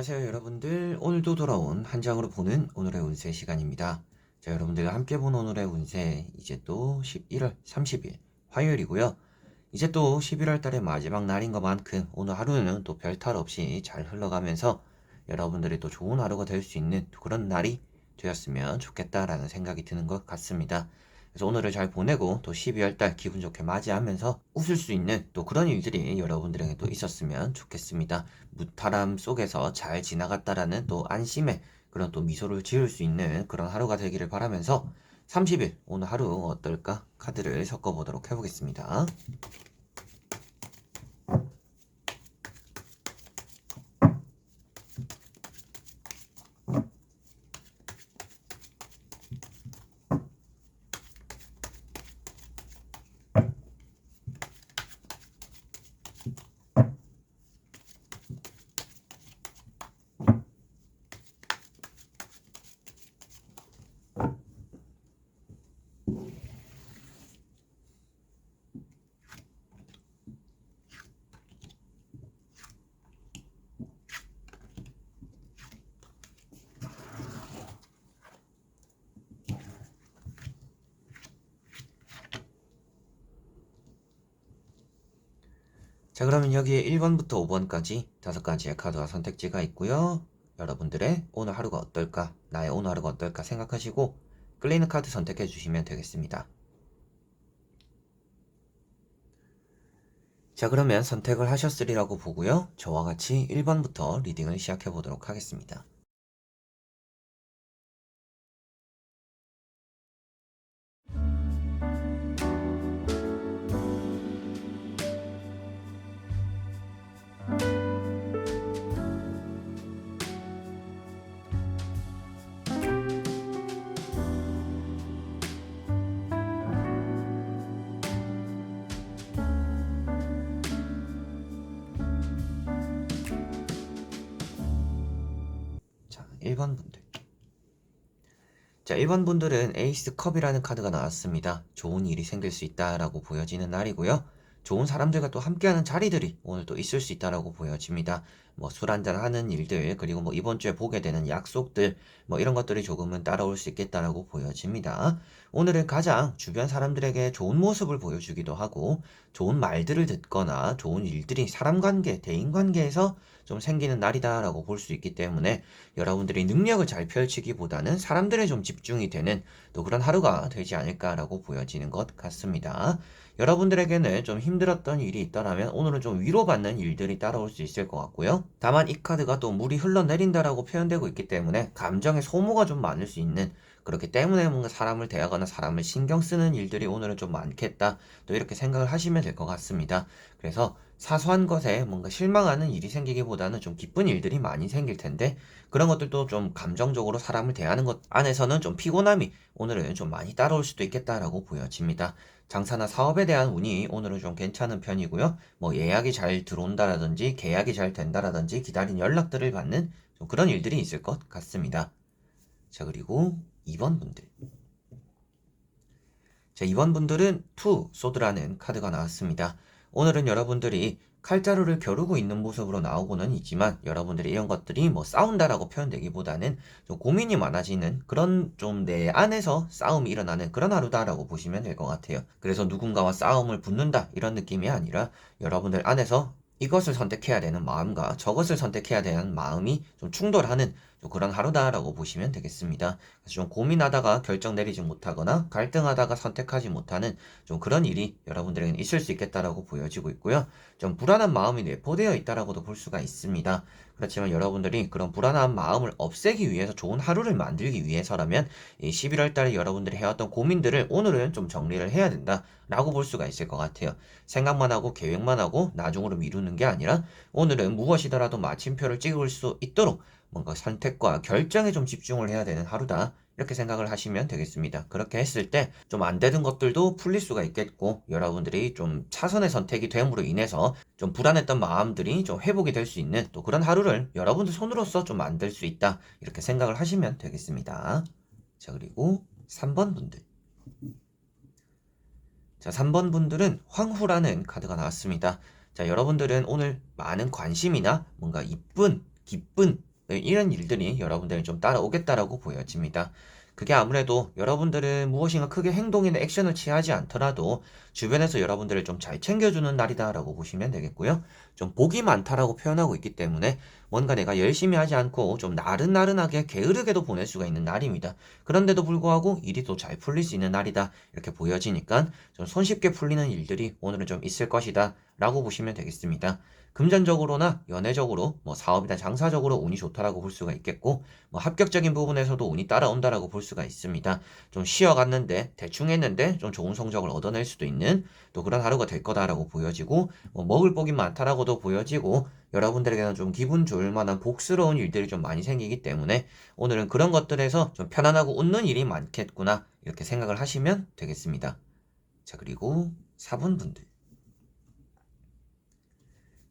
안녕하세요 여러분들, 오늘도 돌아온 한 장으로 보는 오늘의 운세 시간입니다. 자, 여러분들과 함께 본 오늘의 운세, 이제 또 11월 30일 화요일이고요. 이제 또 11월 달의 마지막 날인 것만큼 오늘 하루는 또 별탈 없이 잘 흘러가면서 여러분들이 또 좋은 하루가 될 수 있는 그런 날이 되었으면 좋겠다라는 생각이 드는 것 같습니다. 그래서 오늘을 잘 보내고 또 12월 달 기분 좋게 맞이하면서 웃을 수 있는 또 그런 일들이 여러분들에게 또 있었으면 좋겠습니다. 무탈함 속에서 잘 지나갔다라는 또 안심의 그런 또 미소를 지을 수 있는 그런 하루가 되기를 바라면서 30일 오늘 하루 어떨까 카드를 섞어보도록 해보겠습니다. 자, 그러면 여기에 1번부터 5번까지 5가지의 카드와 선택지가 있고요. 여러분들의 오늘 하루가 어떨까, 나의 오늘 하루가 어떨까 생각하시고 끌리는 카드 선택해 주시면 되겠습니다. 자, 그러면 선택을 하셨으리라고 보고요. 저와 같이 1번부터 리딩을 시작해 보도록 하겠습니다. 자, 1번 분들. 자, 1번 분들은 에이스 컵이라는 카드가 나왔습니다. 좋은 일이 생길 수 있다라고 보여지는 날이고요. 좋은 사람들과 또 함께하는 자리들이 오늘 또 있을 수 있다라고 보여집니다. 뭐 술 한잔 하는 일들, 그리고 뭐 이번 주에 보게 되는 약속들, 뭐 이런 것들이 조금은 따라올 수 있겠다라고 보여집니다. 오늘은 가장 주변 사람들에게 좋은 모습을 보여주기도 하고, 좋은 말들을 듣거나 좋은 일들이 사람 관계, 대인 관계에서 좀 생기는 날이다라고 볼 수 있기 때문에 여러분들이 능력을 잘 펼치기보다는 사람들에 좀 집중이 되는 또 그런 하루가 되지 않을까라고 보여지는 것 같습니다. 여러분들에게는 좀 힘들었던 일이 있다면 오늘은 좀 위로받는 일들이 따라올 수 있을 것 같고요. 다만 이 카드가 또 물이 흘러내린다라고 표현되고 있기 때문에 감정의 소모가 좀 많을 수 있는, 그렇기 때문에 뭔가 사람을 대하거나 사람을 신경 쓰는 일들이 오늘은 좀 많겠다, 또 이렇게 생각을 하시면 될 것 같습니다. 그래서 사소한 것에 뭔가 실망하는 일이 생기기보다는 좀 기쁜 일들이 많이 생길 텐데, 그런 것들도 좀 감정적으로 사람을 대하는 것 안에서는 좀 피곤함이 오늘은 좀 많이 따라올 수도 있겠다라고 보여집니다. 장사나 사업에 대한 운이 오늘은 좀 괜찮은 편이고요. 뭐 예약이 잘 들어온다라든지 계약이 잘 된다라든지 기다린 연락들을 받는 좀 그런 일들이 있을 것 같습니다. 자, 그리고 2번 분들. 자, 2번 분들은 투 소드라는 카드가 나왔습니다. 오늘은 여러분들이 칼자루를 겨루고 있는 모습으로 나오고는 있지만 여러분들이 이런 것들이 뭐 싸운다라고 표현되기보다는 좀 고민이 많아지는 그런, 좀 내 안에서 싸움이 일어나는 그런 하루다라고 보시면 될 것 같아요. 그래서 누군가와 싸움을 붙는다 이런 느낌이 아니라 여러분들 안에서 이것을 선택해야 되는 마음과 저것을 선택해야 되는 마음이 좀 충돌하는 좀 그런 하루다라고 보시면 되겠습니다. 그래서 좀 고민하다가 결정 내리지 못하거나 갈등하다가 선택하지 못하는 좀 그런 일이 여러분들에게는 있을 수 있겠다라고 보여지고 있고요. 좀 불안한 마음이 내포되어 있다라고도 볼 수가 있습니다. 그렇지만 여러분들이 그런 불안한 마음을 없애기 위해서 좋은 하루를 만들기 위해서라면 이 11월 달에 여러분들이 해왔던 고민들을 오늘은 좀 정리를 해야 된다라고 볼 수가 있을 것 같아요. 생각만 하고 계획만 하고 나중으로 미루는 게 아니라 오늘은 무엇이더라도 마침표를 찍을 수 있도록 뭔가 선택과 결정에 좀 집중을 해야 되는 하루다, 이렇게 생각을 하시면 되겠습니다. 그렇게 했을 때 좀 안 되는 것들도 풀릴 수가 있겠고, 여러분들이 좀 차선의 선택이 됨으로 인해서 좀 불안했던 마음들이 좀 회복이 될 수 있는 또 그런 하루를 여러분들 손으로서 좀 만들 수 있다, 이렇게 생각을 하시면 되겠습니다. 자, 그리고 3번 분들. 자, 3번 분들은 황후라는 카드가 나왔습니다. 자, 여러분들은 오늘 많은 관심이나 뭔가 이쁜, 기쁜 네, 이런 일들이 여러분들이 좀 따라오겠다라고 보여집니다. 그게 아무래도 여러분들은 무엇인가 크게 행동이나 액션을 취하지 않더라도 주변에서 여러분들을 좀 잘 챙겨주는 날이다라고 보시면 되겠고요. 좀 복이 많다라고 표현하고 있기 때문에 뭔가 내가 열심히 하지 않고 좀 나른나른하게 게으르게도 보낼 수가 있는 날입니다. 그런데도 불구하고 일이 또 잘 풀릴 수 있는 날이다. 이렇게 보여지니까 좀 손쉽게 풀리는 일들이 오늘은 좀 있을 것이다. 라고 보시면 되겠습니다. 금전적으로나 연애적으로 뭐 사업이나 장사적으로 운이 좋다라고 볼 수가 있겠고 뭐 합격적인 부분에서도 운이 따라온다라고 볼 수가 있습니다. 좀 쉬어갔는데 대충 했는데 좀 좋은 성적을 얻어낼 수도 있는 또 그런 하루가 될 거다라고 보여지고 뭐 먹을 복이 많다라고도 보여지고 여러분들에게는 좀 기분 좋을 만한 복스러운 일들이 좀 많이 생기기 때문에 오늘은 그런 것들에서 좀 편안하고 웃는 일이 많겠구나 이렇게 생각을 하시면 되겠습니다. 자, 그리고 4번 분들.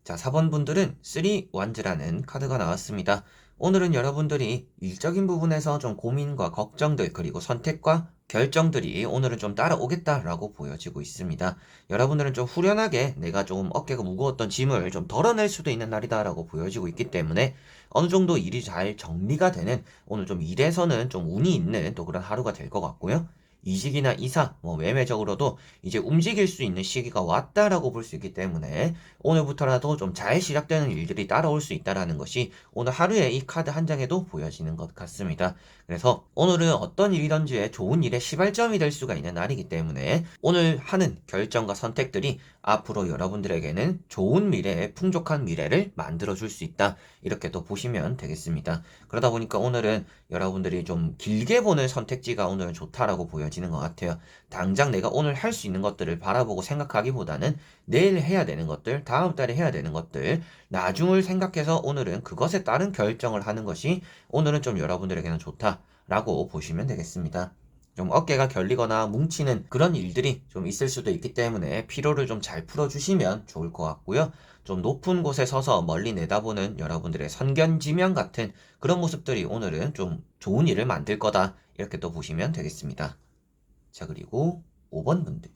자, 4번 분들은 3 원즈라는 카드가 나왔습니다. 오늘은 여러분들이 일적인 부분에서 좀 고민과 걱정들 그리고 선택과 결정들이 오늘은 좀 따라오겠다라고 보여지고 있습니다. 여러분들은 좀 후련하게 내가 좀 어깨가 무거웠던 짐을 좀 덜어낼 수도 있는 날이다라고 보여지고 있기 때문에 어느 정도 일이 잘 정리가 되는 오늘 좀 일에서는 좀 운이 있는 또 그런 하루가 될 것 같고요. 이직이나 이사, 뭐 매매적으로도 이제 움직일 수 있는 시기가 왔다라고 볼 수 있기 때문에 오늘부터라도 좀 잘 시작되는 일들이 따라올 수 있다라는 것이 오늘 하루에 이 카드 한 장에도 보여지는 것 같습니다. 그래서 오늘은 어떤 일이든지 좋은 일의 시발점이 될 수가 있는 날이기 때문에 오늘 하는 결정과 선택들이 앞으로 여러분들에게는 좋은 미래, 풍족한 미래를 만들어줄 수 있다. 이렇게 또 보시면 되겠습니다. 그러다 보니까 오늘은 여러분들이 좀 길게 보는 선택지가 오늘은 좋다라고 보여지는 것 같아요. 당장 내가 오늘 할 수 있는 것들을 바라보고 생각하기보다는 내일 해야 되는 것들, 다음 달에 해야 되는 것들, 나중을 생각해서 오늘은 그것에 따른 결정을 하는 것이 오늘은 좀 여러분들에게는 좋다라고 보시면 되겠습니다. 좀 어깨가 결리거나 뭉치는 그런 일들이 좀 있을 수도 있기 때문에 피로를 좀 잘 풀어주시면 좋을 것 같고요. 좀 높은 곳에 서서 멀리 내다보는 여러분들의 선견지명 같은 그런 모습들이 오늘은 좀 좋은 일을 만들 거다. 이렇게 또 보시면 되겠습니다. 자, 그리고 5번 분들.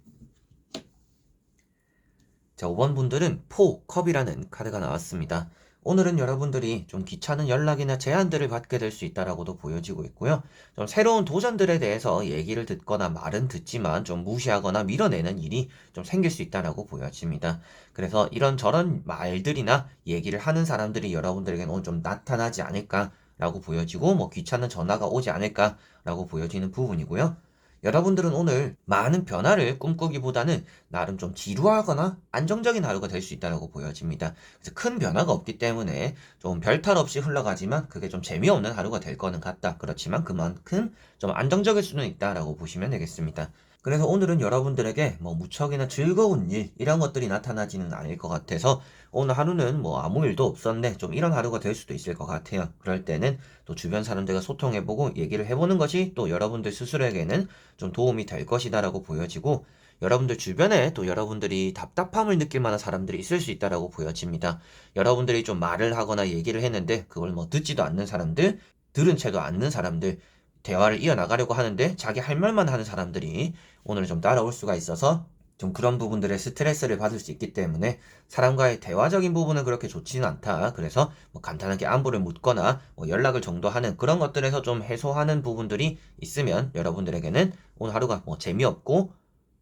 자, 5번 분들은 컵이라는 카드가 나왔습니다. 오늘은 여러분들이 좀 귀찮은 연락이나 제안들을 받게 될 수 있다라고도 보여지고 있고요. 좀 새로운 도전들에 대해서 얘기를 듣거나 말은 듣지만 좀 무시하거나 밀어내는 일이 좀 생길 수 있다라고 보여집니다. 그래서 이런저런 말들이나 얘기를 하는 사람들이 여러분들에게는 오늘 좀 나타나지 않을까라고 보여지고 뭐 귀찮은 전화가 오지 않을까라고 보여지는 부분이고요. 여러분들은 오늘 많은 변화를 꿈꾸기보다는 나름 좀 지루하거나 안정적인 하루가 될 수 있다고 보여집니다. 그래서 큰 변화가 없기 때문에 좀 별탈 없이 흘러가지만 그게 좀 재미없는 하루가 될 거는 같다. 그렇지만 그만큼 좀 안정적일 수는 있다라고 보시면 되겠습니다. 그래서 오늘은 여러분들에게 뭐 무척이나 즐거운 일 이런 것들이 나타나지는 않을 것 같아서 오늘 하루는 뭐 아무 일도 없었네 좀 이런 하루가 될 수도 있을 것 같아요. 그럴 때는 또 주변 사람들과 소통해보고 얘기를 해보는 것이 또 여러분들 스스로에게는 좀 도움이 될 것이다라고 보여지고 여러분들 주변에 또 여러분들이 답답함을 느낄 만한 사람들이 있을 수 있다라고 보여집니다. 여러분들이 좀 말을 하거나 얘기를 했는데 그걸 뭐 듣지도 않는 사람들, 들은 채도 않는 사람들, 대화를 이어나가려고 하는데 자기 할 말만 하는 사람들이 오늘 좀 따라올 수가 있어서 좀 그런 부분들의 스트레스를 받을 수 있기 때문에 사람과의 대화적인 부분은 그렇게 좋지는 않다. 그래서 뭐 간단하게 안부를 묻거나 뭐 연락을 정도하는 그런 것들에서 좀 해소하는 부분들이 있으면 여러분들에게는 오늘 하루가 뭐 재미없고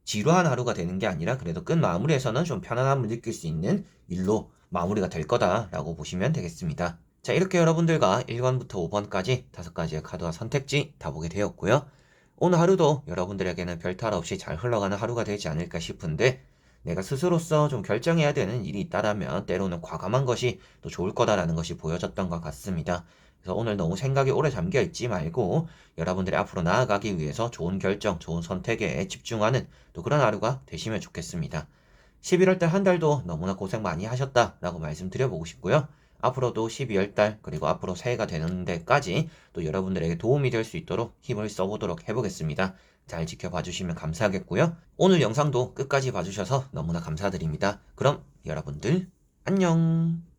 지루한 하루가 되는 게 아니라 그래도 끝 마무리에서는 좀 편안함을 느낄 수 있는 일로 마무리가 될 거다라고 보시면 되겠습니다. 자, 이렇게 여러분들과 1번부터 5번까지 5가지의 카드와 선택지 다 보게 되었고요. 오늘 하루도 여러분들에게는 별탈 없이 잘 흘러가는 하루가 되지 않을까 싶은데 내가 스스로서 좀 결정해야 되는 일이 있다라면 때로는 과감한 것이 또 좋을 거다라는 것이 보여졌던 것 같습니다. 그래서 오늘 너무 생각이 오래 잠겨 있지 말고 여러분들이 앞으로 나아가기 위해서 좋은 결정, 좋은 선택에 집중하는 또 그런 하루가 되시면 좋겠습니다. 11월 달 한 달도 너무나 고생 많이 하셨다라고 말씀드려보고 싶고요. 앞으로도 12월 달 그리고 앞으로 새해가 되는 데까지 또 여러분들에게 도움이 될 수 있도록 힘을 써보도록 해보겠습니다. 잘 지켜봐 주시면 감사하겠고요. 오늘 영상도 끝까지 봐주셔서 너무나 감사드립니다. 그럼 여러분들 안녕.